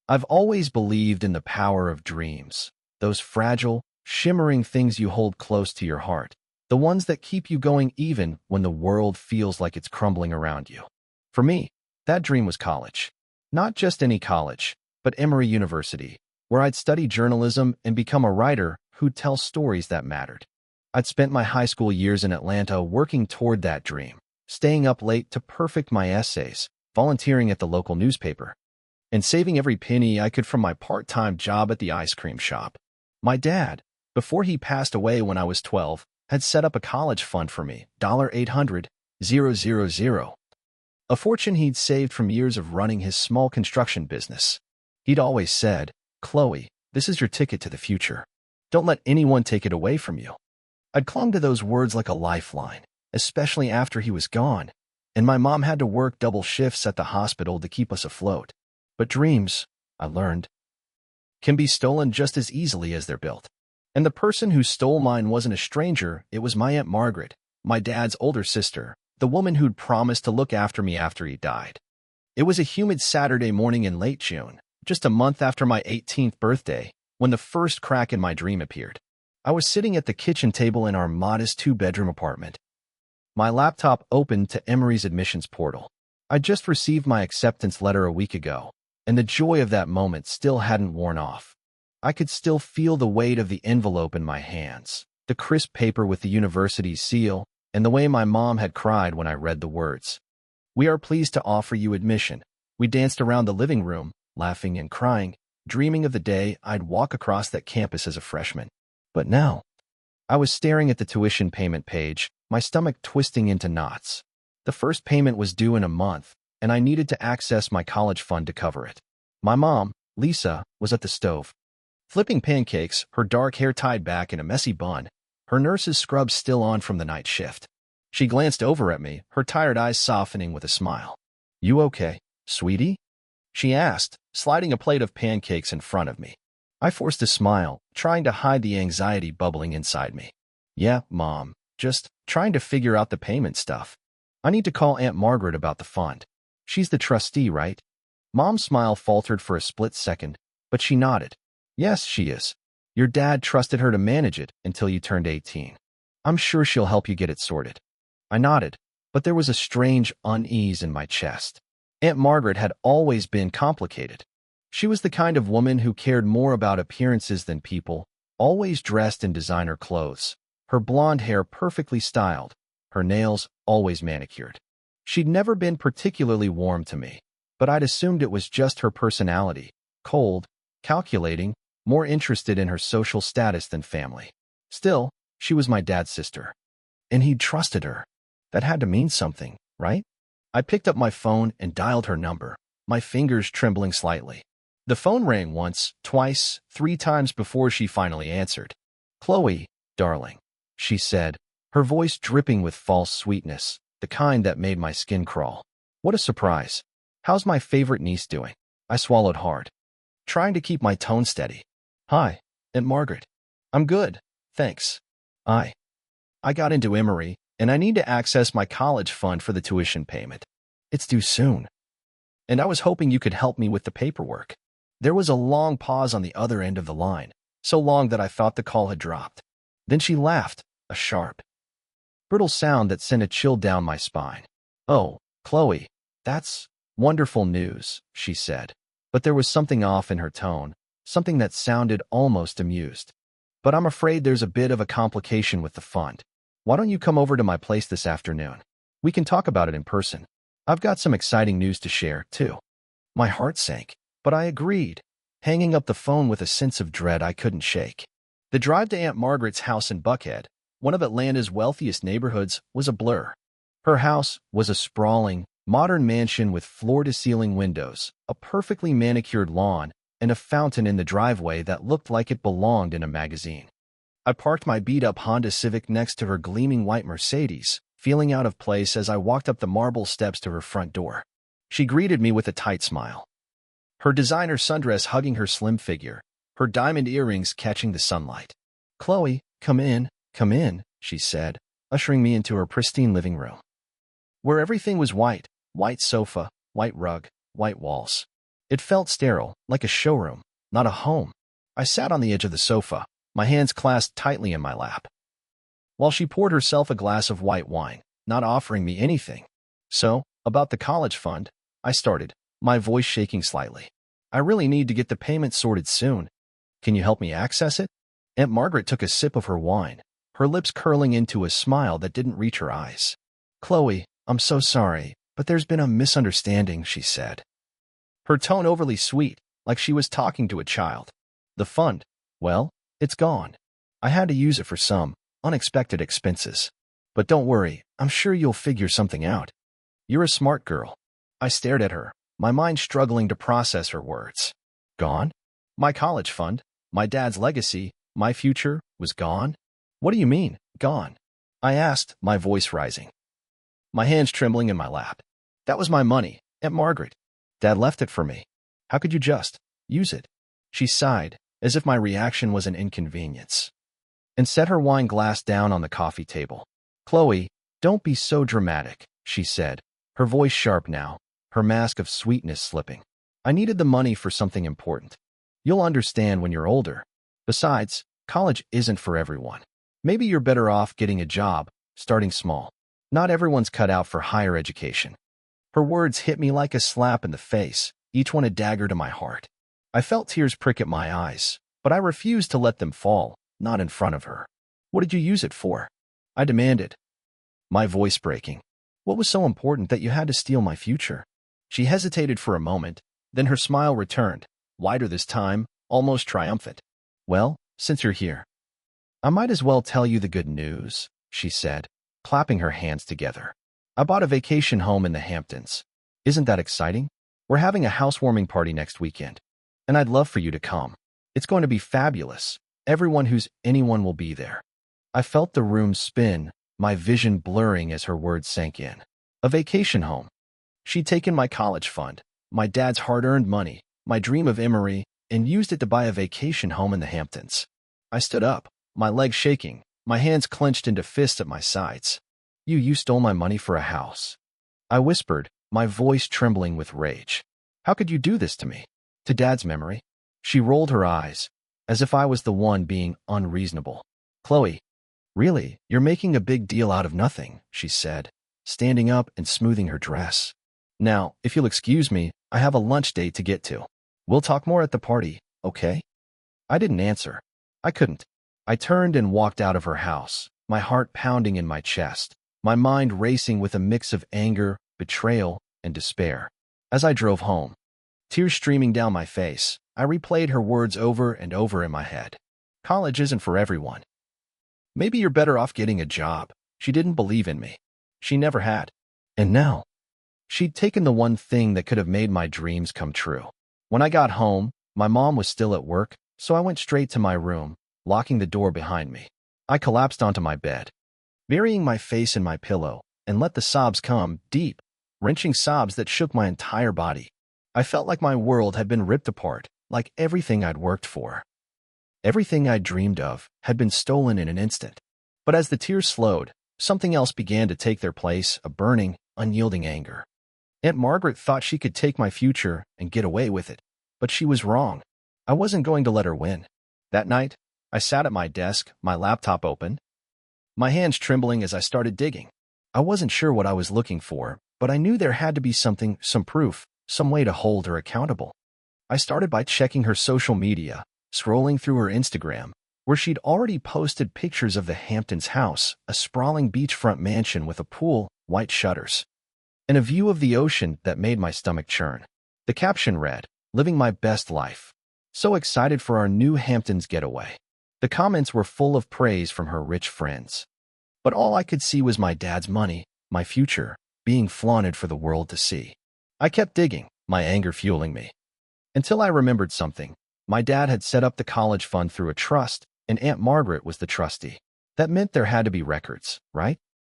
I've always believed in the power of dreams, those fragile, shimmering things you hold close to your heart, the ones that keep you going even when the world feels like it's crumbling around you. For me, that dream was college. Not just any college, but Emory University, where I'd study journalism and become a writer who'd tell stories that mattered. I'd spent my high school years in Atlanta working toward that dream, staying up late to perfect my essays, volunteering at the local newspaper, and saving every penny I could from my part-time job at the ice cream shop. My dad, before he passed away when I was 12, had set up a college fund for me, $800,000, a fortune he'd saved from years of running his small construction business. He'd always said, "Chloe, this is your ticket to the future. Don't let anyone take it away from you." I'd clung to those words like a lifeline, especially after he was gone, and my mom had to work double shifts at the hospital to keep us afloat. But dreams, I learned, can be stolen just as easily as they're built. And the person who stole mine wasn't a stranger, it was my Aunt Margaret, my dad's older sister, the woman who'd promised to look after me after he died. It was a humid Saturday morning in late June, just a month after my 18th birthday, when the first crack in my dream appeared. I was sitting at the kitchen table in our modest two-bedroom apartment. My laptop opened to Emory's admissions portal. I'd just received my acceptance letter a week ago, and the joy of that moment still hadn't worn off. I could still feel the weight of the envelope in my hands, the crisp paper with the university's seal, and the way my mom had cried when I read the words. "We are pleased to offer you admission." We danced around the living room, laughing and crying, dreaming of the day I'd walk across that campus as a freshman. But now, I was staring at the tuition payment page, my stomach twisting into knots. The first payment was due in a month, and I needed to access my college fund to cover it. My mom, Lisa, was at the stove, flipping pancakes, her dark hair tied back in a messy bun, her nurse's scrubs still on from the night shift. She glanced over at me, her tired eyes softening with a smile. "You okay, sweetie?" she asked, sliding a plate of pancakes in front of me. I forced a smile, trying to hide the anxiety bubbling inside me. "Yeah, Mom, just trying to figure out the payment stuff. I need to call Aunt Margaret about the fund. She's the trustee, right?" Mom's smile faltered for a split second, but she nodded. "Yes, she is. Your dad trusted her to manage it until you turned 18. I'm sure she'll help you get it sorted." I nodded, but there was a strange unease in my chest. Aunt Margaret had always been complicated. She was the kind of woman who cared more about appearances than people, always dressed in designer clothes, her blonde hair perfectly styled, her nails always manicured. She'd never been particularly warm to me, but I'd assumed it was just her personality, cold, calculating, more interested in her social status than family. Still, she was my dad's sister, and he'd trusted her. That had to mean something, right? I picked up my phone and dialed her number, my fingers trembling slightly. The phone rang once, twice, 3 times before she finally answered. "Chloe, darling," she said, her voice dripping with false sweetness, the kind that made my skin crawl. What a surprise. "How's my favorite niece doing?" I swallowed hard, trying to keep my tone steady. "Hi, Aunt Margaret. I'm good, thanks. I got into Emory, and I need to access my college fund for the tuition payment. It's due soon, and I was hoping you could help me with the paperwork." There was a long pause on the other end of the line, so long that I thought the call had dropped. Then she laughed, a sharp, brittle sound that sent a chill down my spine. "Oh, Chloe, that's wonderful news," she said, but there was something off in her tone, something that sounded almost amused. "But I'm afraid there's a bit of a complication with the fund. Why don't you come over to my place this afternoon? We can talk about it in person. I've got some exciting news to share, too." My heart sank, but I agreed, hanging up the phone with a sense of dread I couldn't shake. The drive to Aunt Margaret's house in Buckhead, one of Atlanta's wealthiest neighborhoods, was a blur. Her house was a sprawling, modern mansion with floor-to-ceiling windows, a perfectly manicured lawn, and a fountain in the driveway that looked like it belonged in a magazine. I parked my beat-up Honda Civic next to her gleaming white Mercedes, feeling out of place as I walked up the marble steps to her front door. She greeted me with a tight smile, her designer sundress hugging her slim figure, her diamond earrings catching the sunlight. "Chloe, come in, she said, ushering me into her pristine living room, where everything was white sofa, white rug, white walls. It felt sterile, like a showroom, not a home. I sat on the edge of the sofa, my hands clasped tightly in my lap, while she poured herself a glass of white wine, not offering me anything. So, about the college fund, I started, my voice shaking slightly. I really need to get the payment sorted soon. Can you help me access it? Aunt Margaret took a sip of her wine, her lips curling into a smile that didn't reach her eyes. Chloe, I'm so sorry, but there's been a misunderstanding, she said. Her tone overly sweet, like she was talking to a child. The fund, well, it's gone. I had to use it for some unexpected expenses. But don't worry, I'm sure you'll figure something out. You're a smart girl. I stared at her, my mind struggling to process her words. Gone? My college fund, my dad's legacy, my future was gone? What do you mean, gone? I asked, my voice rising, my hands trembling in my lap. That was my money, Aunt Margaret. Dad left it for me. How could you just use it? She sighed, as if my reaction was an inconvenience, and set her wine glass down on the coffee table. Chloe, don't be so dramatic, she said, her voice sharp now, her mask of sweetness slipping. I needed the money for something important. You'll understand when you're older. Besides, college isn't for everyone. Maybe you're better off getting a job, starting small. Not everyone's cut out for higher education. Her words hit me like a slap in the face, each one a dagger to my heart. I felt tears prick at my eyes, but I refused to let them fall, not in front of her. What did you use it for? I demanded, my voice breaking. What was so important that you had to steal my future? She hesitated for a moment, then her smile returned, wider this time, almost triumphant. Well, since you're here, I might as well tell you the good news, she said, clapping her hands together. I bought a vacation home in the Hamptons. Isn't that exciting? We're having a housewarming party next weekend, and I'd love for you to come. It's going to be fabulous. Everyone who's anyone will be there. I felt the room spin, my vision blurring as her words sank in. A vacation home. She'd taken my college fund, my dad's hard-earned money, my dream of Emory, and used it to buy a vacation home in the Hamptons. I stood up, my legs shaking, my hands clenched into fists at my sides. You stole my money for a house. I whispered, my voice trembling with rage. How could you do this to me? To Dad's memory? She rolled her eyes, as if I was the one being unreasonable. Chloe, really, you're making a big deal out of nothing, she said, standing up and smoothing her dress. Now, if you'll excuse me, I have a lunch date to get to. We'll talk more at the party, okay? I didn't answer. I couldn't. I turned and walked out of her house, my heart pounding in my chest, my mind racing with a mix of anger, betrayal, and despair. As I drove home, tears streaming down my face, I replayed her words over and over in my head. College isn't for everyone. Maybe you're better off getting a job. She didn't believe in me. She never had. And now, she'd taken the one thing that could have made my dreams come true. When I got home, my mom was still at work, so I went straight to my room, locking the door behind me. I collapsed onto my bed, burying my face in my pillow, and let the sobs come, deep, wrenching sobs that shook my entire body. I felt like my world had been ripped apart, like everything I'd worked for. Everything I'd dreamed of had been stolen in an instant. But as the tears slowed, something else began to take their place, a burning, unyielding anger. Aunt Margaret thought she could take my future and get away with it, but she was wrong. I wasn't going to let her win. That night, I sat at my desk, my laptop open, my hands trembling as I started digging. I wasn't sure what I was looking for, but I knew there had to be something, some proof, some way to hold her accountable. I started by checking her social media, scrolling through her Instagram, where she'd already posted pictures of the Hamptons house, a sprawling beachfront mansion with a pool, white shutters, and a view of the ocean that made my stomach churn. The caption read, "Living my best life. So excited for our new Hamptons getaway." The comments were full of praise from her rich friends. But all I could see was my dad's money, my future, being flaunted for the world to see. I kept digging, my anger fueling me, until I remembered something. My dad had set up the college fund through a trust, and Aunt Margaret was the trustee. That meant there had to be records, right?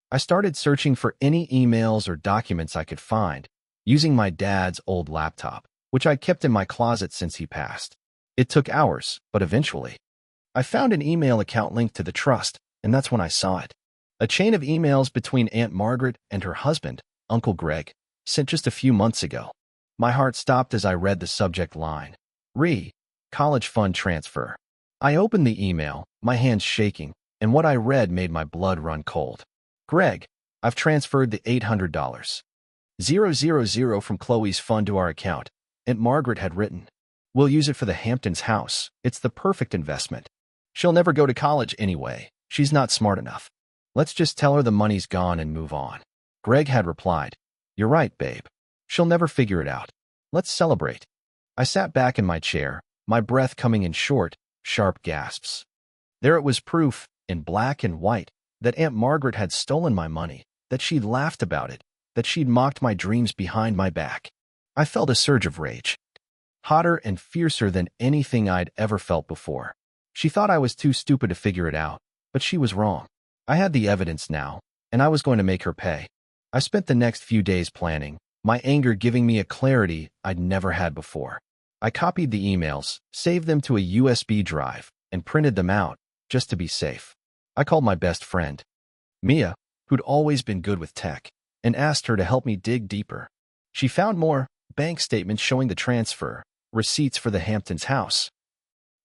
I started searching for any emails or documents I could find, using my dad's old laptop, which I'd kept in my closet since he passed. It took hours, but eventually, I found an email account linked to the trust, and that's when I saw it. A chain of emails between Aunt Margaret and her husband, Uncle Greg, sent just a few months ago. My heart stopped as I read the subject line. College fund transfer. I opened the email, my hands shaking, and what I read made my blood run cold. Greg, I've transferred the $800. 000 from Chloe's fund to our account. Aunt Margaret had written. We'll use it for the Hamptons house. It's the perfect investment. She'll never go to college anyway. She's not smart enough. Let's just tell her the money's gone and move on. Greg had replied. You're right, babe. She'll never figure it out. Let's celebrate. I sat back in my chair, my breath coming in short, sharp gasps. There it was, proof, in black and white, that Aunt Margaret had stolen my money, that she'd laughed about it, that she'd mocked my dreams behind my back. I felt a surge of rage, hotter and fiercer than anything I'd ever felt before. She thought I was too stupid to figure it out, but she was wrong. I had the evidence now, and I was going to make her pay. I spent the next few days planning, my anger giving me a clarity I'd never had before. I copied the emails, saved them to a USB drive, and printed them out, just to be safe. I called my best friend, Mia, who'd always been good with tech, and asked her to help me dig deeper. She found more bank statements showing the transfer, receipts for the Hamptons house,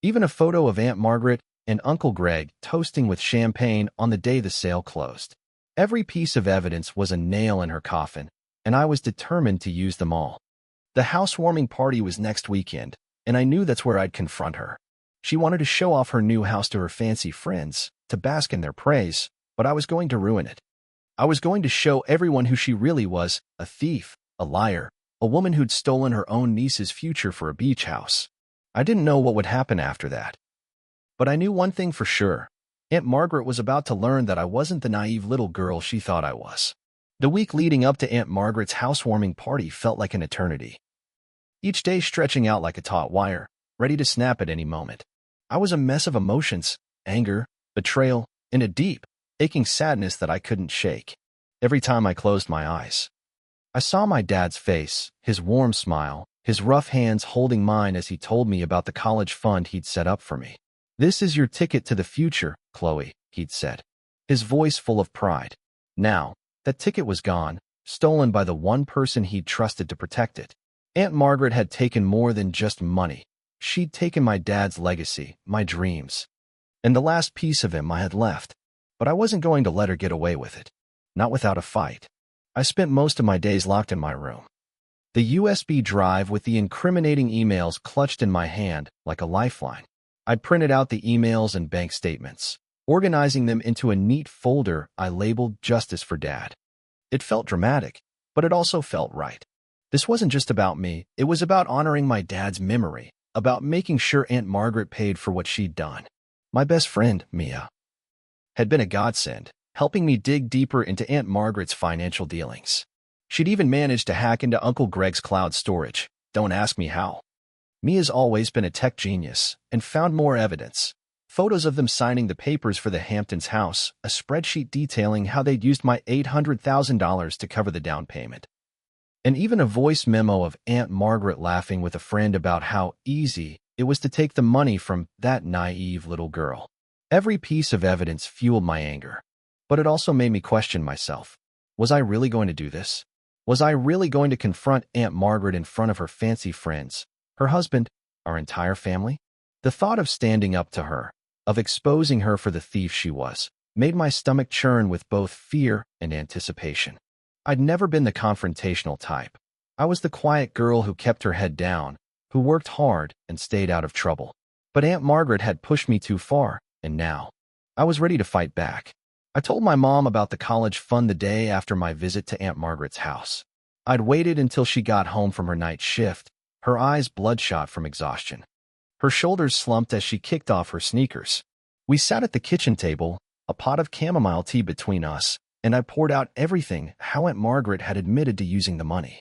even a photo of Aunt Margaret and Uncle Greg toasting with champagne on the day the sale closed. Every piece of evidence was a nail in her coffin, and I was determined to use them all. The housewarming party was next weekend, and I knew that's where I'd confront her. She wanted to show off her new house to her fancy friends, to bask in their praise, but I was going to ruin it. I was going to show everyone who she really was, a thief, a liar, a woman who'd stolen her own niece's future for a beach house. I didn't know what would happen after that. But I knew one thing for sure. Aunt Margaret was about to learn that I wasn't the naive little girl she thought I was. The week leading up to Aunt Margaret's housewarming party felt like an eternity. Each day stretching out like a taut wire, ready to snap at any moment. I was a mess of emotions, anger, betrayal, and a deep, aching sadness that I couldn't shake. Every time I closed my eyes, I saw my dad's face, his warm smile, his rough hands holding mine as he told me about the college fund he'd set up for me. This is your ticket to the future, Chloe, he'd said, his voice full of pride. Now, that ticket was gone, stolen by the one person he'd trusted to protect it. Aunt Margaret had taken more than just money. She'd taken my dad's legacy, my dreams, and the last piece of him I had left. But I wasn't going to let her get away with it. Not without a fight. I spent most of my days locked in my room, the USB drive with the incriminating emails clutched in my hand like a lifeline. I printed out the emails and bank statements, organizing them into a neat folder I labeled Justice for Dad. It felt dramatic, but it also felt right. This wasn't just about me, it was about honoring my dad's memory, about making sure Aunt Margaret paid for what she'd done. My best friend, Mia, had been a godsend, helping me dig deeper into Aunt Margaret's financial dealings. She'd even managed to hack into Uncle Greg's cloud storage. Don't ask me how. Mia's always been a tech genius and found more evidence. Photos of them signing the papers for the Hamptons house, a spreadsheet detailing how they'd used my $800,000 to cover the down payment. And even a voice memo of Aunt Margaret laughing with a friend about how easy it was to take the money from that naive little girl. Every piece of evidence fueled my anger, but it also made me question myself. Was I really going to do this? Was I really going to confront Aunt Margaret in front of her fancy friends, her husband, our entire family? The thought of standing up to her, of exposing her for the thief she was, made my stomach churn with both fear and anticipation. I'd never been the confrontational type. I was the quiet girl who kept her head down, who worked hard and stayed out of trouble. But Aunt Margaret had pushed me too far, and now I was ready to fight back. I told my mom about the college fund the day after my visit to Aunt Margaret's house. I'd waited until she got home from her night shift, her eyes bloodshot from exhaustion. Her shoulders slumped as she kicked off her sneakers. We sat at the kitchen table, a pot of chamomile tea between us, and I poured out everything, how Aunt Margaret had admitted to using the money.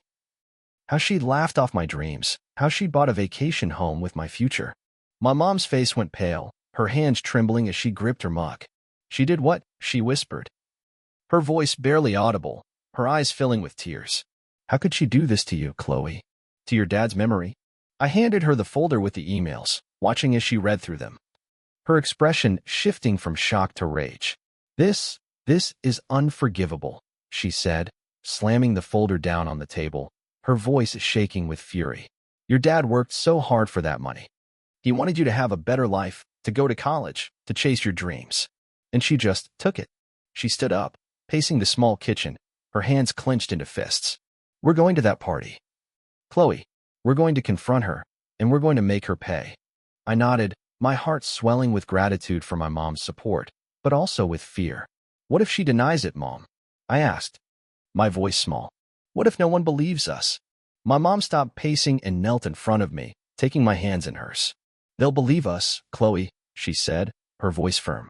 How she'd laughed off my dreams, how she'd bought a vacation home with my future. My mom's face went pale, her hands trembling as she gripped her mug. She did what? She whispered, her voice barely audible, her eyes filling with tears. How could she do this to you, Chloe? To your dad's memory? I handed her the folder with the emails, watching as she read through them, her expression shifting from shock to rage. This is unforgivable, she said, slamming the folder down on the table. her voice shaking with fury. Your dad worked so hard for that money. He wanted you to have a better life, to go to college, to chase your dreams. And she just took it. She stood up, pacing the small kitchen, her hands clenched into fists. We're going to that party. Chloe, we're going to confront her, and we're going to make her pay. I nodded, my heart swelling with gratitude for my mom's support, but also with fear. What if she denies it, Mom? I asked, my voice small. What if no one believes us? My mom stopped pacing and knelt in front of me, taking my hands in hers. They'll believe us, Chloe, she said, her voice firm.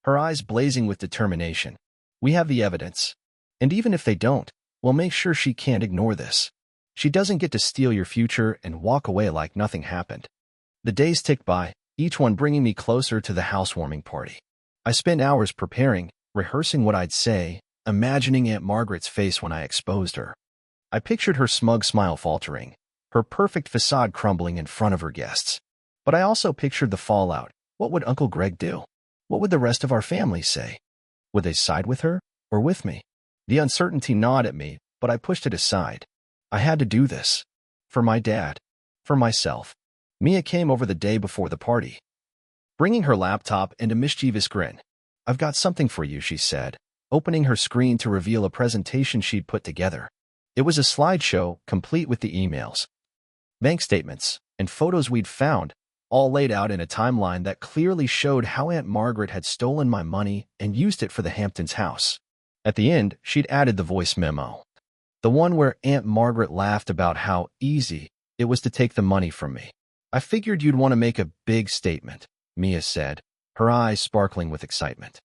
Her eyes blazing with determination. We have the evidence. And even if they don't, we'll make sure she can't ignore this. She doesn't get to steal your future and walk away like nothing happened. The days ticked by, each one bringing me closer to the housewarming party. I spent hours preparing, rehearsing what I'd say, imagining Aunt Margaret's face when I exposed her. I pictured her smug smile faltering, her perfect facade crumbling in front of her guests. But I also pictured the fallout. What would Uncle Greg do? What would the rest of our family say? Would they side with her or with me? The uncertainty gnawed at me, but I pushed it aside. I had to do this. For my dad. For myself. Mia came over the day before the party, bringing her laptop and a mischievous grin. I've got something for you, she said, opening her screen to reveal a presentation she'd put together. It was a slideshow, complete with the emails, bank statements, and photos we'd found, all laid out in a timeline that clearly showed how Aunt Margaret had stolen my money and used it for the Hamptons house. At the end, she'd added the voice memo. The one where Aunt Margaret laughed about how easy it was to take the money from me. I figured you'd want to make a big statement, Mia said, her eyes sparkling with excitement.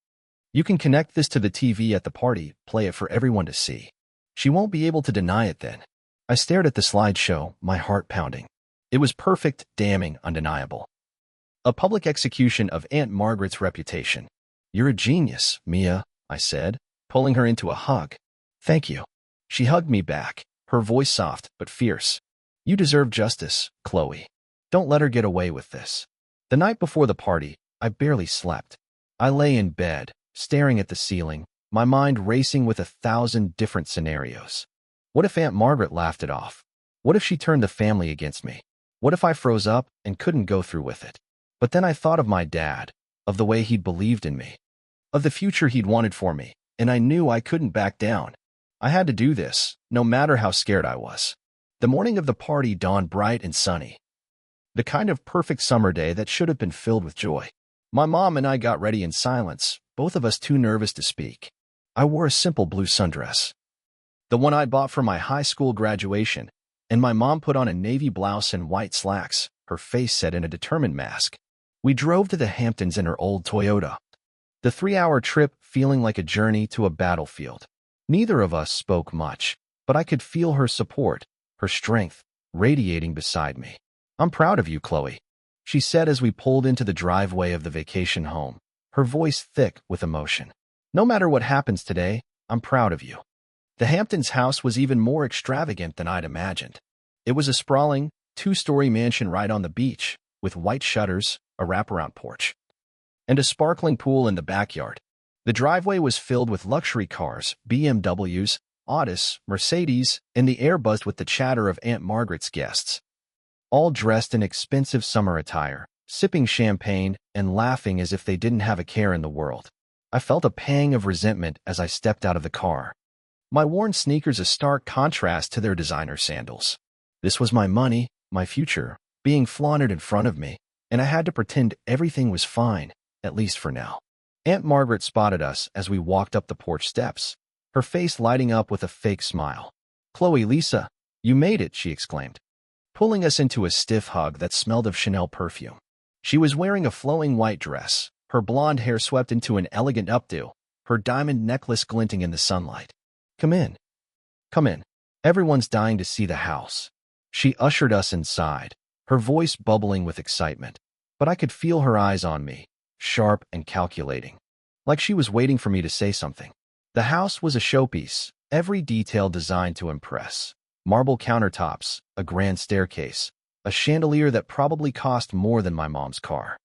You can connect this to the TV at the party, play it for everyone to see. She won't be able to deny it then. I stared at the slideshow, my heart pounding. It was perfect, damning, undeniable. A public execution of Aunt Margaret's reputation. You're a genius, Mia, I said, pulling her into a hug. Thank you. She hugged me back, her voice soft but fierce. You deserve justice, Chloe. Don't let her get away with this. The night before the party, I barely slept. I lay in bed, staring at the ceiling, my mind racing with 1,000 different scenarios. What if Aunt Margaret laughed it off? What if she turned the family against me? What if I froze up and couldn't go through with it? But then I thought of my dad, of the way he'd believed in me, of the future he'd wanted for me, and I knew I couldn't back down. I had to do this, no matter how scared I was. The morning of the party dawned bright and sunny. The kind of perfect summer day that should have been filled with joy. My mom and I got ready in silence, both of us too nervous to speak. I wore a simple blue sundress, the one I'd bought for my high school graduation, and my mom put on a navy blouse and white slacks, her face set in a determined mask. We drove to the Hamptons in her old Toyota. The 3-hour trip feeling like a journey to a battlefield. Neither of us spoke much, but I could feel her support, her strength, radiating beside me. I'm proud of you, Chloe, she said as we pulled into the driveway of the vacation home, her voice thick with emotion. No matter what happens today, I'm proud of you. The Hamptons house was even more extravagant than I'd imagined. It was a sprawling, 2-story mansion right on the beach, with white shutters, a wraparound porch, and a sparkling pool in the backyard. The driveway was filled with luxury cars, BMWs, Audis, Mercedes, and the air buzzed with the chatter of Aunt Margaret's guests, all dressed in expensive summer attire, sipping champagne and laughing as if they didn't have a care in the world. I felt a pang of resentment as I stepped out of the car, my worn sneakers a stark contrast to their designer sandals. This was my money, my future, being flaunted in front of me, and I had to pretend everything was fine, at least for now. Aunt Margaret spotted us as we walked up the porch steps, her face lighting up with a fake smile. Chloe, Lisa, you made it, she exclaimed, pulling us into a stiff hug that smelled of Chanel perfume. She was wearing a flowing white dress, her blonde hair swept into an elegant updo, her diamond necklace glinting in the sunlight. Come in. Come in. Everyone's dying to see the house. She ushered us inside, her voice bubbling with excitement, but I could feel her eyes on me, sharp and calculating, like she was waiting for me to say something. The house was a showpiece, every detail designed to impress. Marble countertops, a grand staircase, a chandelier that probably cost more than my mom's car.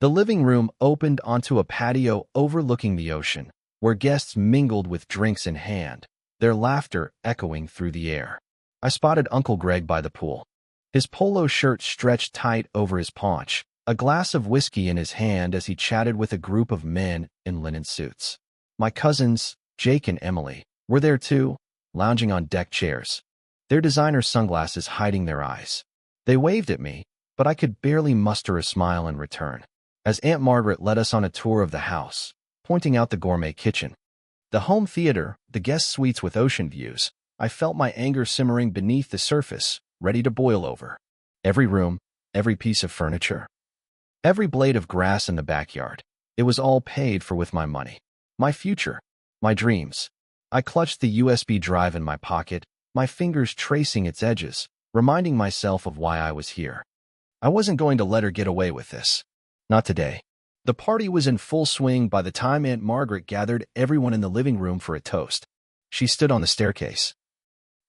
The living room opened onto a patio overlooking the ocean, where guests mingled with drinks in hand, their laughter echoing through the air. I spotted Uncle Greg by the pool. His polo shirt stretched tight over his paunch, a glass of whiskey in his hand as he chatted with a group of men in linen suits. My cousins, Jake and Emily, were there too, lounging on deck chairs, their designer sunglasses hiding their eyes. They waved at me, but I could barely muster a smile in return, as Aunt Margaret led us on a tour of the house, pointing out the gourmet kitchen, the home theater, the guest suites with ocean views. I felt my anger simmering beneath the surface, ready to boil over. Every room, every piece of furniture, every blade of grass in the backyard. It was all paid for with my money. My future, my dreams. I clutched the USB drive in my pocket, my fingers tracing its edges, reminding myself of why I was here. I wasn't going to let her get away with this. Not today. The party was in full swing by the time Aunt Margaret gathered everyone in the living room for a toast. She stood on the staircase,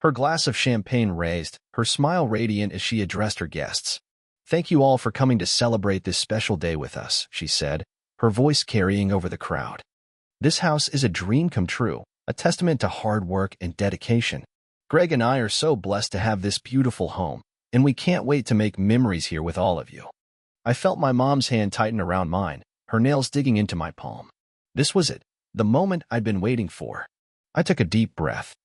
her glass of champagne raised, her smile radiant as she addressed her guests. "Thank you all for coming to celebrate this special day with us," she said, her voice carrying over the crowd. "This house is a dream come true, a testament to hard work and dedication. Greg and I are so blessed to have this beautiful home, and we can't wait to make memories here with all of you." I felt my mom's hand tighten around mine, her nails digging into my palm. This was it, the moment I'd been waiting for. I took a deep breath,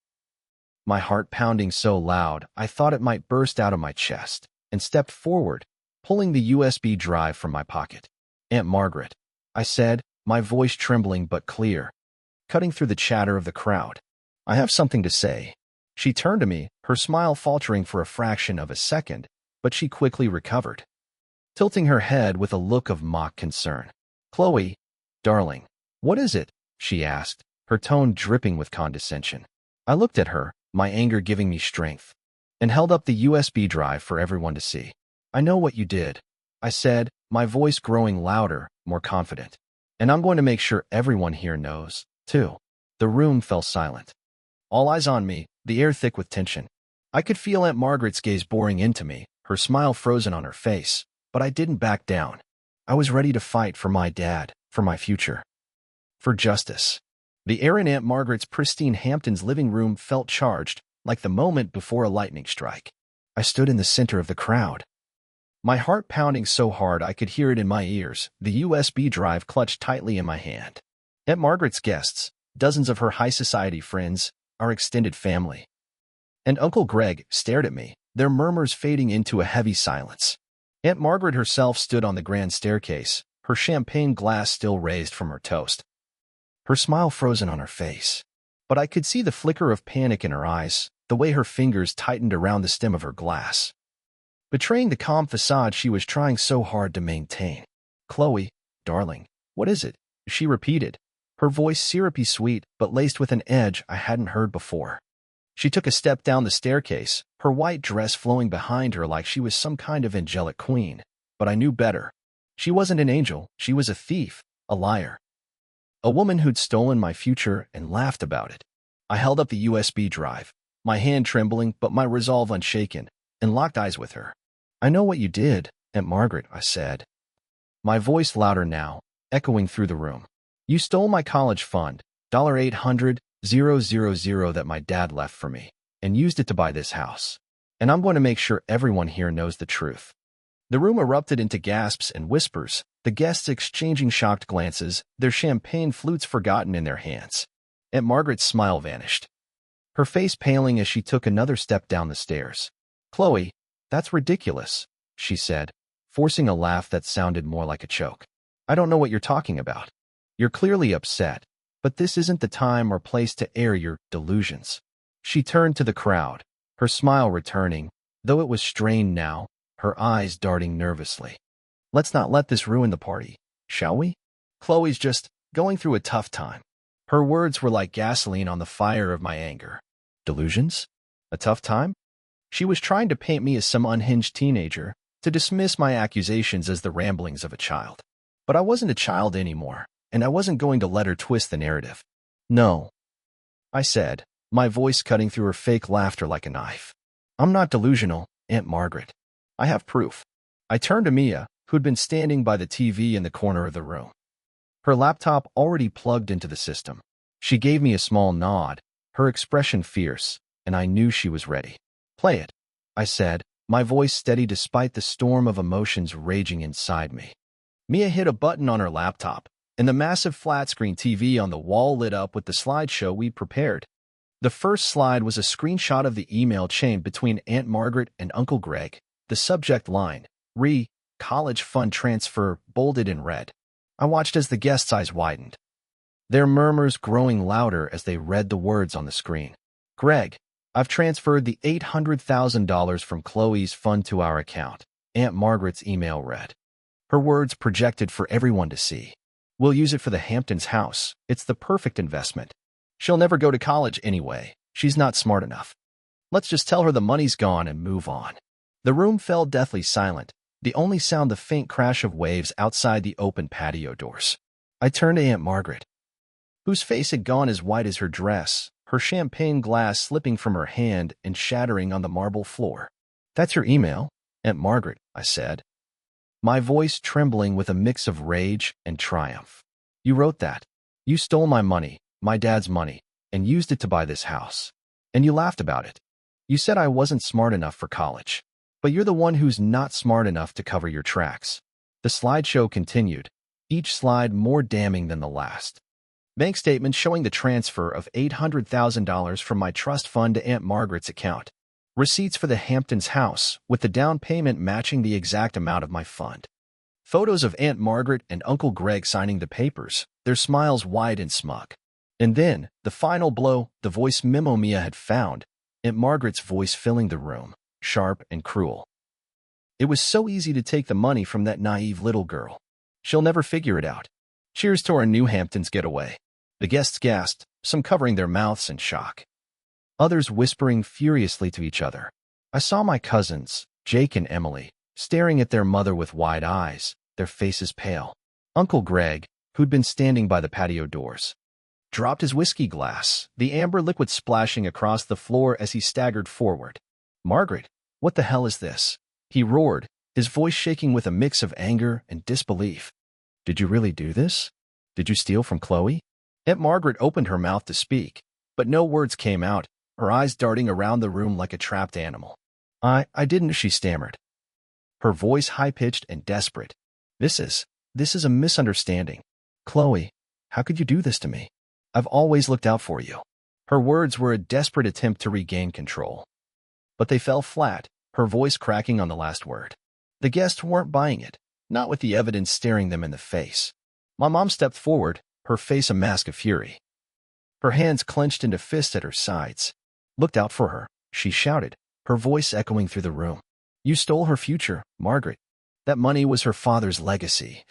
my heart pounding so loud I thought it might burst out of my chest, and stepped forward, pulling the USB drive from my pocket. "Aunt Margaret," I said, my voice trembling but clear, cutting through the chatter of the crowd. "I have something to say." She turned to me, her smile faltering for a fraction of a second, but she quickly recovered, tilting her head with a look of mock concern. "Chloe, darling, what is it?" she asked, her tone dripping with condescension. I looked at her, my anger giving me strength, and held up the USB drive for everyone to see. "I know what you did," I said, my voice growing louder, more confident. "And I'm going to make sure everyone here knows, too." The room fell silent. All eyes on me, the air thick with tension. I could feel Aunt Margaret's gaze boring into me, her smile frozen on her face, but I didn't back down. I was ready to fight for my dad, for my future, for justice. The air in Aunt Margaret's pristine Hampton's living room felt charged, like the moment before a lightning strike. I stood in the center of the crowd, my heart pounding so hard I could hear it in my ears, the USB drive clutched tightly in my hand. Aunt Margaret's guests, dozens of her high society friends, our extended family, and Uncle Greg stared at me, their murmurs fading into a heavy silence. Aunt Margaret herself stood on the grand staircase, her champagne glass still raised from her toast, her smile frozen on her face. But I could see the flicker of panic in her eyes, the way her fingers tightened around the stem of her glass, betraying the calm facade she was trying so hard to maintain. "Chloe, darling, what is it?" she repeated, her voice syrupy sweet but laced with an edge I hadn't heard before. She took a step down the staircase, her white dress flowing behind her like she was some kind of angelic queen. But I knew better. She wasn't an angel, she was a thief, a liar, a woman who'd stolen my future and laughed about it. I held up the USB drive, my hand trembling but my resolve unshaken, and locked eyes with her. "I know what you did, Aunt Margaret," I said, my voice louder now, echoing through the room. "You stole my college fund, $800,000 that my dad left for me, and used it to buy this house. And I'm going to make sure everyone here knows the truth." The room erupted into gasps and whispers, the guests exchanging shocked glances, their champagne flutes forgotten in their hands. Aunt Margaret's smile vanished, her face paling as she took another step down the stairs. "Chloe, that's ridiculous," she said, forcing a laugh that sounded more like a choke. "I don't know what you're talking about. You're clearly upset, but this isn't the time or place to air your delusions." She turned to the crowd, her smile returning, though it was strained now, her eyes darting nervously. "Let's not let this ruin the party, shall we? Chloe's just going through a tough time." Her words were like gasoline on the fire of my anger. Delusions? A tough time? She was trying to paint me as some unhinged teenager, to dismiss my accusations as the ramblings of a child. But I wasn't a child anymore, and I wasn't going to let her twist the narrative. "No," I said, my voice cutting through her fake laughter like a knife. "I'm not delusional, Aunt Margaret. I have proof." I turned to Mia, who'd been standing by the TV in the corner of the room, her laptop already plugged into the system. She gave me a small nod, her expression fierce, and I knew she was ready. Play it, I said, my voice steady despite the storm of emotions raging inside me. Mia hit a button on her laptop, and the massive flat-screen TV on the wall lit up with the slideshow we'd prepared. The first slide was a screenshot of the email chain between Aunt Margaret and Uncle Greg. The subject line, college fund transfer, bolded in red. I watched as the guests' eyes widened, their murmurs growing louder as they read the words on the screen. Greg, I've transferred the $800,000 from Chloe's fund to our account, Aunt Margaret's email read. Her words projected for everyone to see. We'll use it for the Hamptons house. It's the perfect investment. She'll never go to college anyway. She's not smart enough. Let's just tell her the money's gone and move on. The room fell deathly silent, the only sound the faint crash of waves outside the open patio doors. I turned to Aunt Margaret, whose face had gone as white as her dress, her champagne glass slipping from her hand and shattering on the marble floor. That's your email, Aunt Margaret, I said, my voice trembling with a mix of rage and triumph. You wrote that. You stole my money, my dad's money, and used it to buy this house. And you laughed about it. You said I wasn't smart enough for college. But you're the one who's not smart enough to cover your tracks. The slideshow continued, each slide more damning than the last. Bank statements showing the transfer of $800,000 from my trust fund to Aunt Margaret's account. Receipts for the Hamptons house, with the down payment matching the exact amount of my fund. Photos of Aunt Margaret and Uncle Greg signing the papers, their smiles wide and smug. And then, the final blow, the voice memo Mia had found, Aunt Margaret's voice filling the room, sharp and cruel. It was so easy to take the money from that naive little girl. She'll never figure it out. Cheers to our new Hamptons getaway. The guests gasped, some covering their mouths in shock, others whispering furiously to each other. I saw my cousins, Jake and Emily, staring at their mother with wide eyes, their faces pale. Uncle Greg, who'd been standing by the patio doors, dropped his whiskey glass, the amber liquid splashing across the floor as he staggered forward. Margaret, what the hell is this? He roared, his voice shaking with a mix of anger and disbelief. Did you really do this? Did you steal from Chloe? Aunt Margaret opened her mouth to speak, but no words came out, her eyes darting around the room like a trapped animal. I didn't, she stammered, her voice high-pitched and desperate. This is a misunderstanding. Chloe, how could you do this to me? I've always looked out for you. Her words were a desperate attempt to regain control. But they fell flat, her voice cracking on the last word. The guests weren't buying it, not with the evidence staring them in the face. My mom stepped forward, her face a mask of fury. Her hands clenched into fists at her sides. Looked out for her, she shouted, her voice echoing through the room. You stole her future, Margaret. That money was her father's legacy.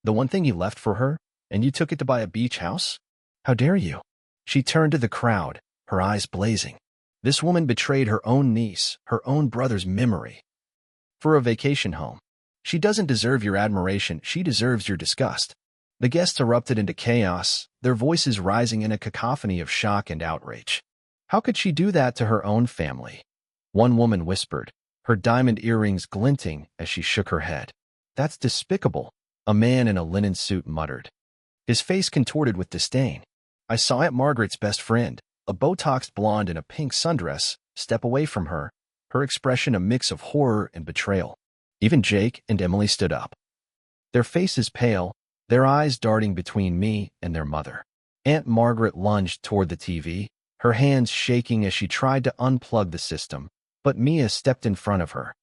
The one thing he left for her, and you took it to buy a beach house? How dare you? She turned to the crowd, her eyes blazing. This woman betrayed her own niece, her own brother's memory, for a vacation home. She doesn't deserve your admiration, she deserves your disgust. The guests erupted into chaos, their voices rising in a cacophony of shock and outrage. How could she do that to her own family? One woman whispered, her diamond earrings glinting as she shook her head. That's despicable, a man in a linen suit muttered, his face contorted with disdain. I saw Aunt Margaret's best friend, a Botoxed blonde in a pink sundress, step away from her, her expression a mix of horror and betrayal. Even Jake and Emily stood up, their faces pale, their eyes darting between me and their mother. Aunt Margaret lunged toward the TV, her hands shaking as she tried to unplug the system, but Mia stepped in front of her,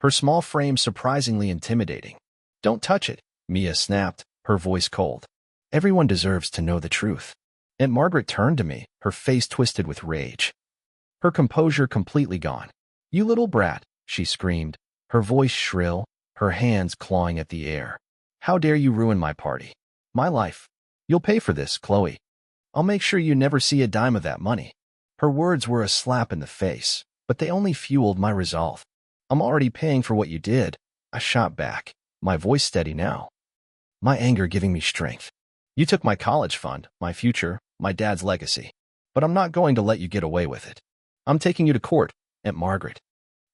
her small frame surprisingly intimidating. Don't touch it, Mia snapped, her voice cold. Everyone deserves to know the truth. Aunt Margaret turned to me, her face twisted with rage, her composure completely gone. You little brat, she screamed, her voice shrill, her hands clawing at the air. How dare you ruin my party? My life. You'll pay for this, Chloe. I'll make sure you never see a dime of that money. Her words were a slap in the face, but they only fueled my resolve. I'm already paying for what you did, I shot back, my voice steady now, my anger giving me strength. You took my college fund, my future, my dad's legacy. But I'm not going to let you get away with it. I'm taking you to court, Aunt Margaret.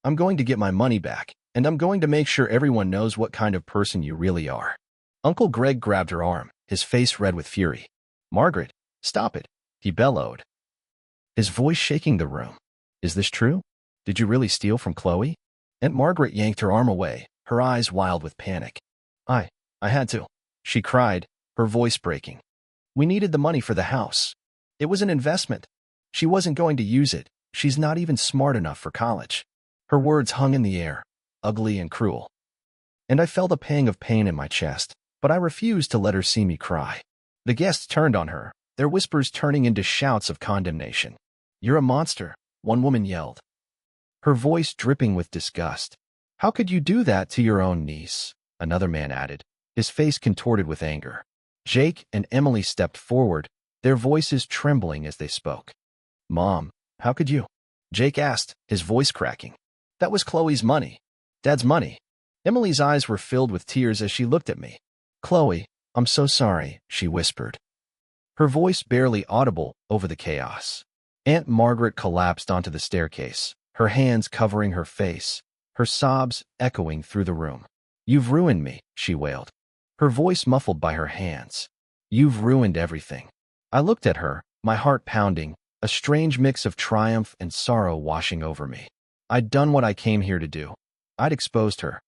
I'm going to get my money back, and I'm going to make sure everyone knows what kind of person you really are. Uncle Greg grabbed her arm, his face red with fury. Margaret, stop it, he bellowed, his voice shaking the room. Is this true? Did you really steal from Chloe? Aunt Margaret yanked her arm away, her eyes wild with panic. I had to, she cried, her voice breaking. We needed the money for the house. It was an investment. She wasn't going to use it. She's not even smart enough for college. Her words hung in the air, ugly and cruel. And I felt a pang of pain in my chest, but I refused to let her see me cry. The guests turned on her, their whispers turning into shouts of condemnation. You're a monster, one woman yelled, her voice dripping with disgust. How could you do that to your own niece? Another man added, his face contorted with anger. Jake and Emily stepped forward, their voices trembling as they spoke. Mom, how could you? Jake asked, his voice cracking. That was Chloe's money. Dad's money. Emily's eyes were filled with tears as she looked at me. Chloe, I'm so sorry, she whispered, her voice barely audible over the chaos. Aunt Margaret collapsed onto the staircase, her hands covering her face, her sobs echoing through the room. You've ruined me, she wailed, her voice muffled by her hands. You've ruined everything. I looked at her, my heart pounding, a strange mix of triumph and sorrow washing over me. I'd done what I came here to do. I'd exposed her,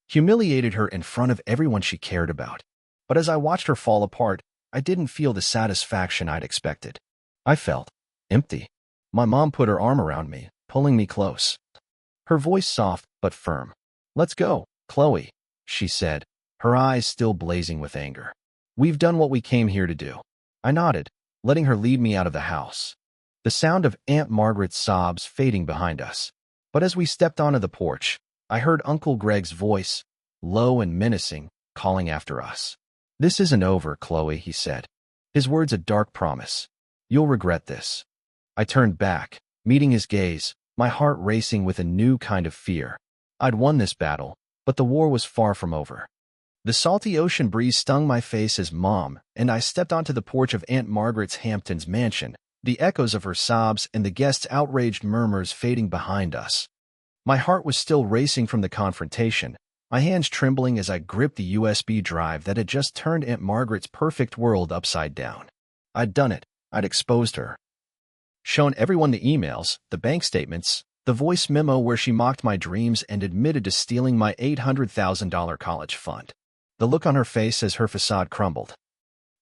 humiliated her in front of everyone she cared about. But as I watched her fall apart, I didn't feel the satisfaction I'd expected. I felt empty. My mom put her arm around me, pulling me close, her voice soft but firm. Let's go, Chloe, she said, her eyes still blazing with anger. We've done what we came here to do. I nodded, letting her lead me out of the house, the sound of Aunt Margaret's sobs fading behind us. But as we stepped onto the porch, I heard Uncle Greg's voice, low and menacing, calling after us. This isn't over, Chloe, he said, his words a dark promise. You'll regret this. I turned back, meeting his gaze, my heart racing with a new kind of fear. I'd won this battle, but the war was far from over. The salty ocean breeze stung my face as Mom and I stepped onto the porch of Aunt Margaret's Hampton's mansion, the echoes of her sobs and the guests' outraged murmurs fading behind us. My heart was still racing from the confrontation, my hands trembling as I gripped the USB drive that had just turned Aunt Margaret's perfect world upside down. I'd done it. I'd exposed her. Shown everyone the emails, the bank statements, the voice memo where she mocked my dreams and admitted to stealing my $800,000 college fund. The look on her face as her facade crumbled.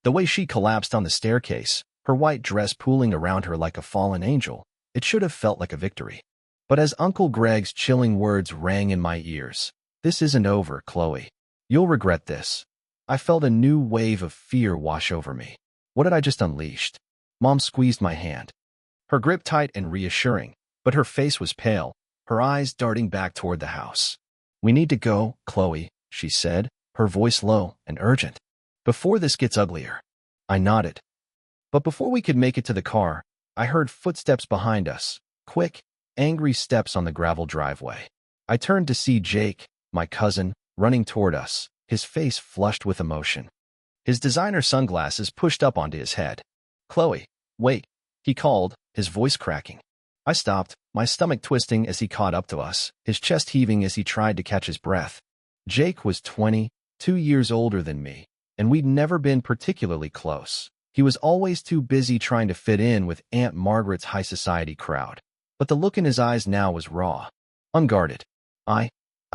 The way she collapsed on the staircase, her white dress pooling around her like a fallen angel, it should have felt like a victory. But as Uncle Greg's chilling words rang in my ears, this isn't over, Chloe. You'll regret this. I felt a new wave of fear wash over me. What had I just unleashed? Mom squeezed my hand, her grip tight and reassuring, but her face was pale, her eyes darting back toward the house. We need to go, Chloe, she said, her voice low and urgent. Before this gets uglier. I nodded. But before we could make it to the car, I heard footsteps behind us, quick, angry steps on the gravel driveway. I turned to see Jake, my cousin, running toward us, his face flushed with emotion, his designer sunglasses pushed up onto his head. Chloe, wait, he called, his voice cracking. I stopped, my stomach twisting as he caught up to us, his chest heaving as he tried to catch his breath. Jake was 22 years older than me, and we'd never been particularly close. He was always too busy trying to fit in with Aunt Margaret's high society crowd. But the look in his eyes now was raw, unguarded. I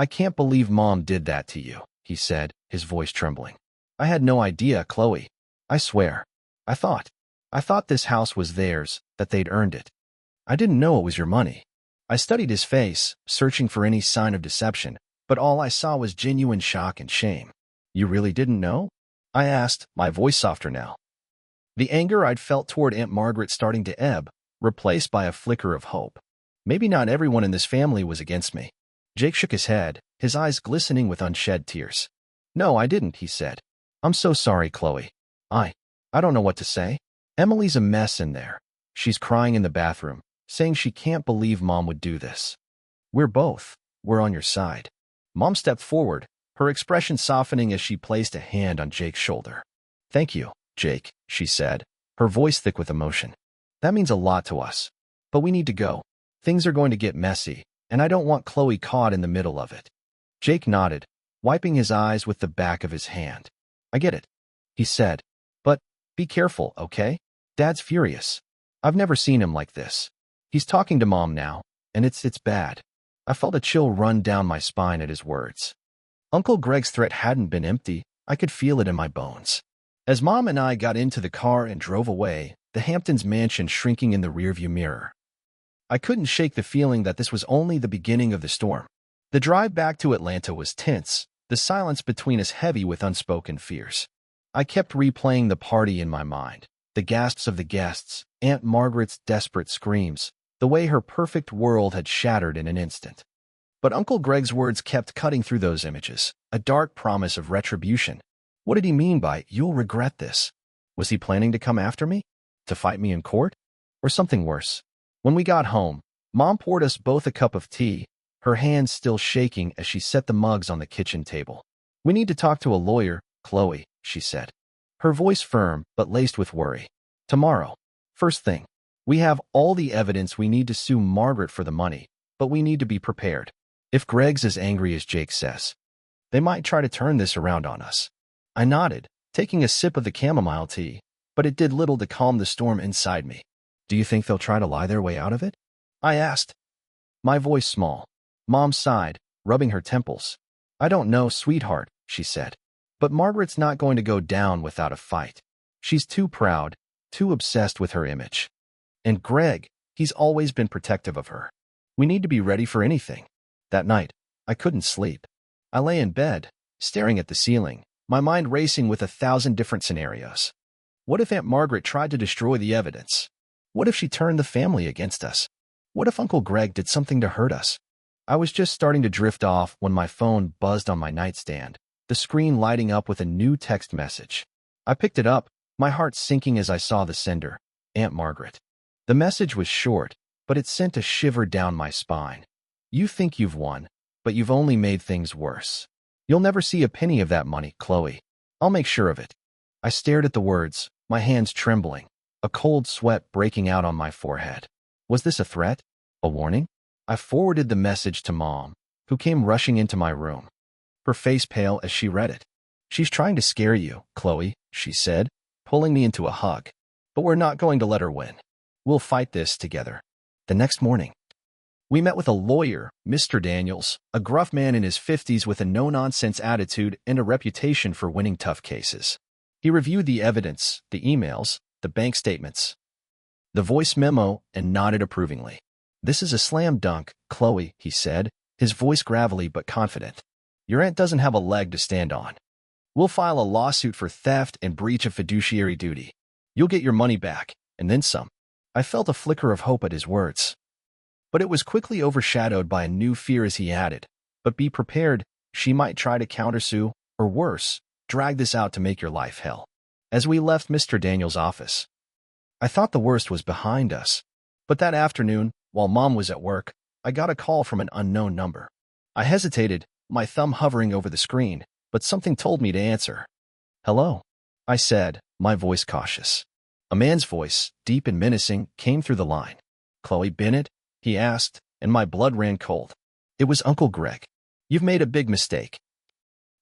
can't believe Mom did that to you, he said, his voice trembling. I had no idea, Chloe. I swear. I thought this house was theirs, that they'd earned it. I didn't know it was your money. I studied his face, searching for any sign of deception, but all I saw was genuine shock and shame. You really didn't know? I asked, my voice softer now. The anger I'd felt toward Aunt Margaret starting to ebb, replaced by a flicker of hope. Maybe not everyone in this family was against me. Jake shook his head, his eyes glistening with unshed tears. No, I didn't, he said. I'm so sorry, Chloe. I don't know what to say. Emily's a mess in there. She's crying in the bathroom, saying she can't believe Mom would do this. We're on your side. Mom stepped forward, her expression softening as she placed a hand on Jake's shoulder. Thank you, Jake, she said, her voice thick with emotion. That means a lot to us. But we need to go. Things are going to get messy, and I don't want Chloe caught in the middle of it. Jake nodded, wiping his eyes with the back of his hand. I get it, he said. But be careful, okay? Dad's furious. I've never seen him like this. He's talking to Mom now, and it's bad. I felt a chill run down my spine at his words. Uncle Greg's threat hadn't been empty. I could feel it in my bones. As Mom and I got into the car and drove away, the Hamptons mansion shrinking in the rearview mirror, I couldn't shake the feeling that this was only the beginning of the storm. The drive back to Atlanta was tense, the silence between us heavy with unspoken fears. I kept replaying the party in my mind, the gasps of the guests, Aunt Margaret's desperate screams, the way her perfect world had shattered in an instant. But Uncle Greg's words kept cutting through those images, a dark promise of retribution. What did he mean by, "You'll regret this"? Was he planning to come after me? To fight me in court? Or something worse? When we got home, Mom poured us both a cup of tea, her hands still shaking as she set the mugs on the kitchen table. "We need to talk to a lawyer, Chloe," she said, her voice firm but laced with worry. "Tomorrow. First thing. We have all the evidence we need to sue Margaret for the money, but we need to be prepared. If Greg's as angry as Jake says, they might try to turn this around on us." I nodded, taking a sip of the chamomile tea, but it did little to calm the storm inside me. "Do you think they'll try to lie their way out of it?" I asked, my voice small. Mom sighed, rubbing her temples. "I don't know, sweetheart," she said. "But Margaret's not going to go down without a fight. She's too proud, too obsessed with her image. And Greg, he's always been protective of her. We need to be ready for anything." That night, I couldn't sleep. I lay in bed, staring at the ceiling, my mind racing with 1,000 different scenarios. What if Aunt Margaret tried to destroy the evidence? What if she turned the family against us? What if Uncle Greg did something to hurt us? I was just starting to drift off when my phone buzzed on my nightstand, the screen lighting up with a new text message. I picked it up, my heart sinking as I saw the sender, Aunt Margaret. The message was short, but it sent a shiver down my spine. "You think you've won, but you've only made things worse. You'll never see a penny of that money, Chloe. I'll make sure of it." I stared at the words, my hands trembling, a cold sweat breaking out on my forehead. Was this a threat? A warning? I forwarded the message to Mom, who came rushing into my room, her face pale as she read it. "She's trying to scare you, Chloe," she said, pulling me into a hug. "But we're not going to let her win. We'll fight this together." The next morning, we met with a lawyer, Mr. Daniels, a gruff man in his 50s with a no-nonsense attitude and a reputation for winning tough cases. He reviewed the evidence, the emails, the bank statements, the voice memo, and nodded approvingly. "This is a slam dunk, Chloe," he said, his voice gravelly but confident. "Your aunt doesn't have a leg to stand on. We'll file a lawsuit for theft and breach of fiduciary duty. You'll get your money back, and then some." I felt a flicker of hope at his words, but it was quickly overshadowed by a new fear as he added, "But be prepared, she might try to countersue, or worse, drag this out to make your life hell." As we left Mr. Daniels' office, I thought the worst was behind us. But that afternoon, while Mom was at work, I got a call from an unknown number. I hesitated, my thumb hovering over the screen, but something told me to answer. "Hello," I said, my voice cautious. A man's voice, deep and menacing, came through the line. "Chloe Bennett?" he asked, and my blood ran cold. It was Uncle Greg. "You've made a big mistake."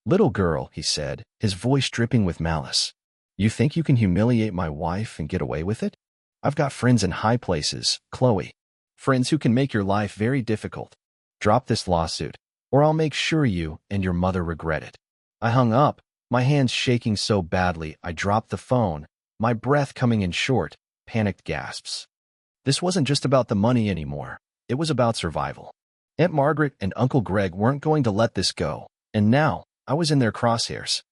"Little girl," he said, his voice dripping with malice. "You think you can humiliate my wife and get away with it? I've got friends in high places, Chloe. Friends who can make your life very difficult. Drop this lawsuit, or I'll make sure you and your mother regret it." I hung up, my hands shaking so badly I dropped the phone, my breath coming in short, panicked gasps. This wasn't just about the money anymore. It was about survival. Aunt Margaret and Uncle Greg weren't going to let this go, and now I was in their crosshairs.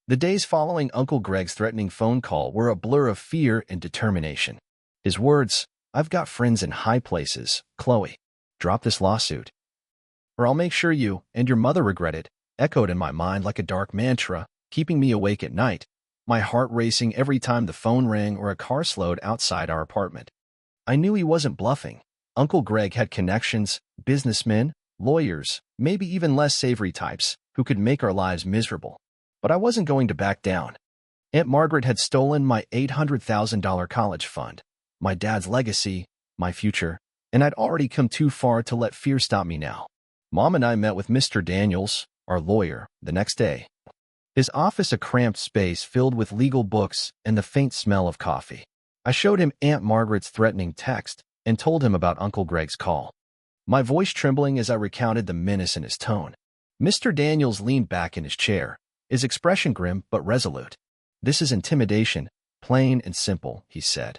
The days following Uncle Greg's threatening phone call were a blur of fear and determination. His words, "I've got friends in high places, Chloe. Drop this lawsuit, or I'll make sure you and your mother regret it," echoed in my mind like a dark mantra, keeping me awake at night, my heart racing every time the phone rang or a car slowed outside our apartment. I knew he wasn't bluffing. Uncle Greg had connections, businessmen, lawyers, maybe even less savory types, who could make our lives miserable. But I wasn't going to back down. Aunt Margaret had stolen my $800,000 college fund, my dad's legacy, my future, and I'd already come too far to let fear stop me now. Mom and I met with Mr. Daniels, our lawyer, the next day. His office a cramped space filled with legal books and the faint smell of coffee. I showed him Aunt Margaret's threatening text and told him about Uncle Greg's call. my voice trembling as I recounted the menace in his tone. Mr. Daniels leaned back in his chair, his expression grim but resolute. "This is intimidation, plain and simple," he said,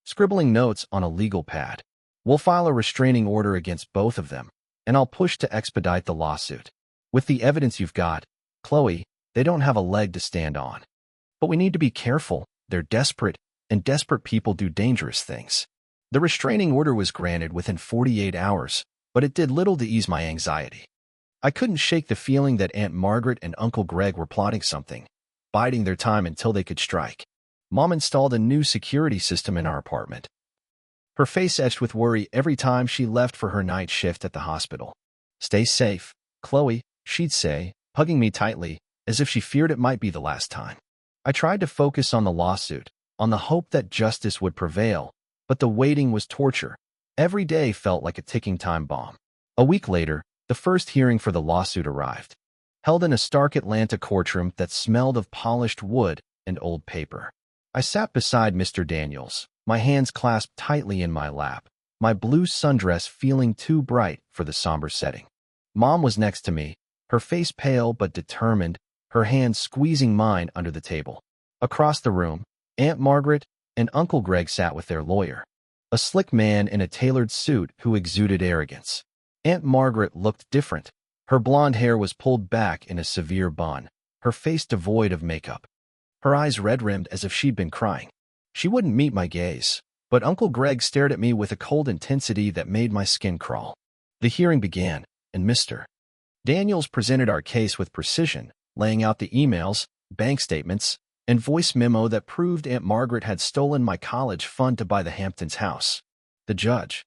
scribbling notes on a legal pad. "We'll file a restraining order against both of them, and I'll push to expedite the lawsuit. With the evidence you've got, Chloe, they don't have a leg to stand on. But we need to be careful. They're desperate, and desperate people do dangerous things." The restraining order was granted within 48 hours, but it did little to ease my anxiety. I couldn't shake the feeling that Aunt Margaret and Uncle Greg were plotting something, biding their time until they could strike. Mom installed a new security system in our apartment, her face etched with worry every time she left for her night shift at the hospital. "Stay safe, Chloe," she'd say, hugging me tightly, as if she feared it might be the last time. I tried to focus on the lawsuit, on the hope that justice would prevail, but the waiting was torture. Every day felt like a ticking time bomb. A week later, the first hearing for the lawsuit arrived, held in a stark Atlanta courtroom that smelled of polished wood and old paper. I sat beside Mr. Daniels, my hands clasped tightly in my lap, my blue sundress feeling too bright for the somber setting. Mom was next to me, her face pale but determined, her hand squeezing mine under the table. Across the room, Aunt Margaret and Uncle Greg sat with their lawyer, a slick man in a tailored suit who exuded arrogance. Aunt Margaret looked different. Her blonde hair was pulled back in a severe bun, her face devoid of makeup, her eyes red-rimmed as if she'd been crying. She wouldn't meet my gaze, but Uncle Greg stared at me with a cold intensity that made my skin crawl. The hearing began, and Mr. Daniels presented our case with precision, laying out the emails, bank statements, and voice memo that proved Aunt Margaret had stolen my college fund to buy the Hamptons house. The judge,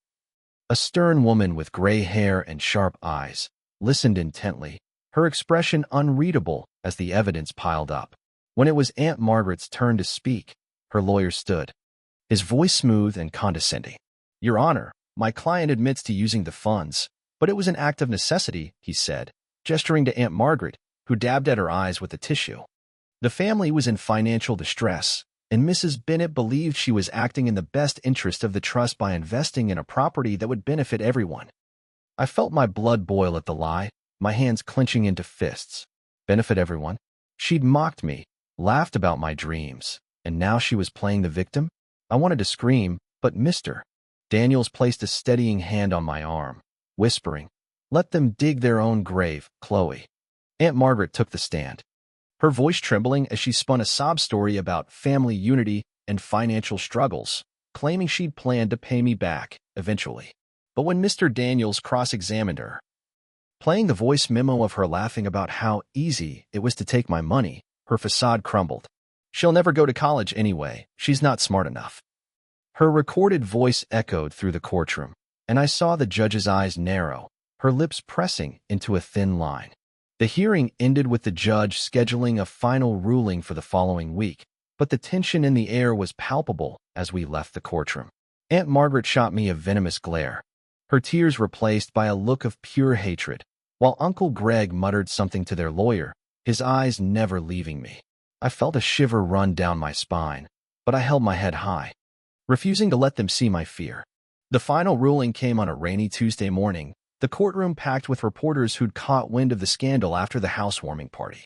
a stern woman with gray hair and sharp eyes, listened intently, her expression unreadable as the evidence piled up. When it was Aunt Margaret's turn to speak, her lawyer stood, his voice smooth and condescending. "Your Honor, my client admits to using the funds, but it was an act of necessity," he said, gesturing to Aunt Margaret, who dabbed at her eyes with a tissue. "The family was in financial distress, and Mrs. Bennett believed she was acting in the best interest of the trust by investing in a property that would benefit everyone." I felt my blood boil at the lie, my hands clenching into fists. Benefit everyone? She'd mocked me, laughed about my dreams, and now she was playing the victim? I wanted to scream, but Mr. Daniels placed a steadying hand on my arm, whispering, "Let them dig their own grave, Chloe." Aunt Margaret took the stand, her voice trembling as she spun a sob story about family unity and financial struggles, claiming she'd planned to pay me back, eventually. But when Mr. Daniels cross-examined her, playing the voice memo of her laughing about how easy it was to take my money, her facade crumbled. "She'll never go to college anyway. She's not smart enough." Her recorded voice echoed through the courtroom, and I saw the judge's eyes narrow, her lips pressing into a thin line. The hearing ended with the judge scheduling a final ruling for the following week, but the tension in the air was palpable as we left the courtroom. Aunt Margaret shot me a venomous glare, her tears replaced by a look of pure hatred, while Uncle Greg muttered something to their lawyer, his eyes never leaving me. I felt a shiver run down my spine, but I held my head high, refusing to let them see my fear. The final ruling came on a rainy Tuesday morning, the courtroom packed with reporters who'd caught wind of the scandal after the housewarming party.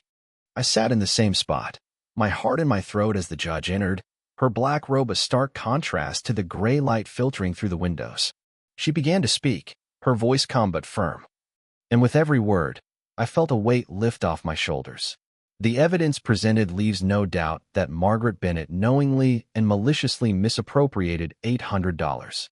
I sat in the same spot, my heart in my throat as the judge entered, her black robe a stark contrast to the gray light filtering through the windows. She began to speak, her voice calm but firm. And with every word, I felt a weight lift off my shoulders. The evidence presented leaves no doubt that Margaret Bennett knowingly and maliciously misappropriated $800,000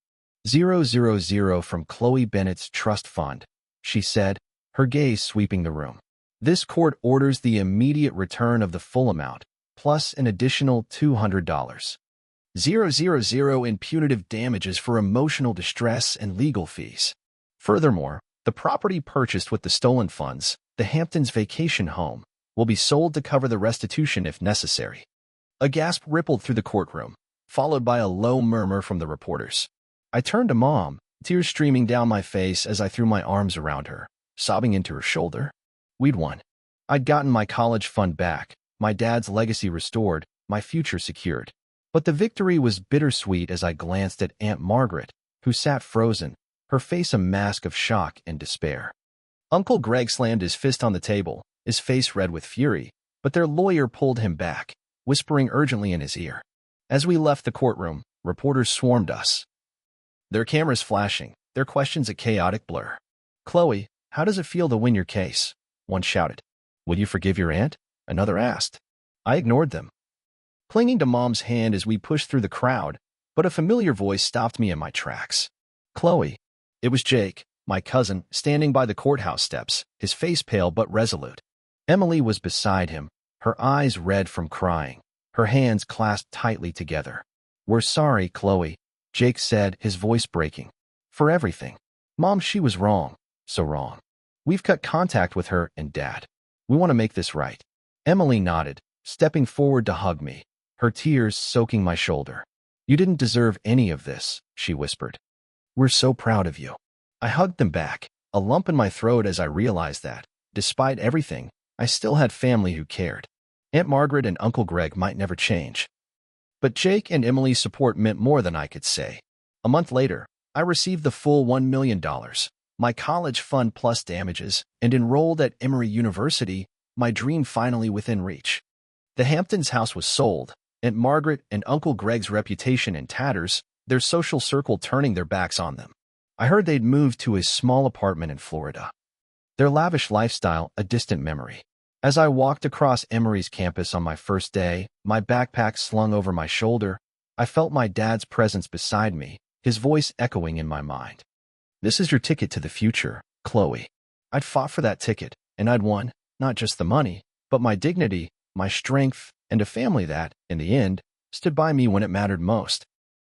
from Chloe Bennett's trust fund, she said, her gaze sweeping the room. This court orders the immediate return of the full amount, plus an additional $200,000 in punitive damages for emotional distress and legal fees. Furthermore, the property purchased with the stolen funds, the Hamptons vacation home, will be sold to cover the restitution if necessary. A gasp rippled through the courtroom, followed by a low murmur from the reporters. I turned to Mom, tears streaming down my face as I threw my arms around her, sobbing into her shoulder. We'd won. I'd gotten my college fund back, my dad's legacy restored, my future secured. But the victory was bittersweet as I glanced at Aunt Margaret, who sat frozen, her face a mask of shock and despair. Uncle Greg slammed his fist on the table, his face red with fury, but their lawyer pulled him back, whispering urgently in his ear. As we left the courtroom, reporters swarmed us, their cameras flashing, their questions a chaotic blur. "Chloe, how does it feel to win your case?" one shouted. "Will you forgive your aunt?" another asked. I ignored them, clinging to Mom's hand as we pushed through the crowd, but a familiar voice stopped me in my tracks. "Chloe." It was Jake, my cousin, standing by the courthouse steps, his face pale but resolute. Emily was beside him, her eyes red from crying, her hands clasped tightly together. "We're sorry, Chloe," Jake said, his voice breaking. "For everything. Mom, she was wrong, so wrong. We've cut contact with her and Dad. We want to make this right." Emily nodded, stepping forward to hug me, her tears soaking my shoulder. "You didn't deserve any of this," she whispered. "We're so proud of you." I hugged them back, a lump in my throat as I realized that, despite everything, I still had family who cared. Aunt Margaret and Uncle Greg might never change, but Jake and Emily's support meant more than I could say. A month later, I received the full $1 million, my college fund plus damages, and enrolled at Emory University, my dream finally within reach. The Hamptons' house was sold, Aunt Margaret and Uncle Greg's reputation in tatters, their social circle turning their backs on them. I heard they'd moved to a small apartment in Florida, their lavish lifestyle a distant memory. As I walked across Emory's campus on my first day, my backpack slung over my shoulder, I felt my dad's presence beside me, his voice echoing in my mind. "This is your ticket to the future, Chloe." I'd fought for that ticket, and I'd won, not just the money, but my dignity, my strength, and a family that, in the end, stood by me when it mattered most.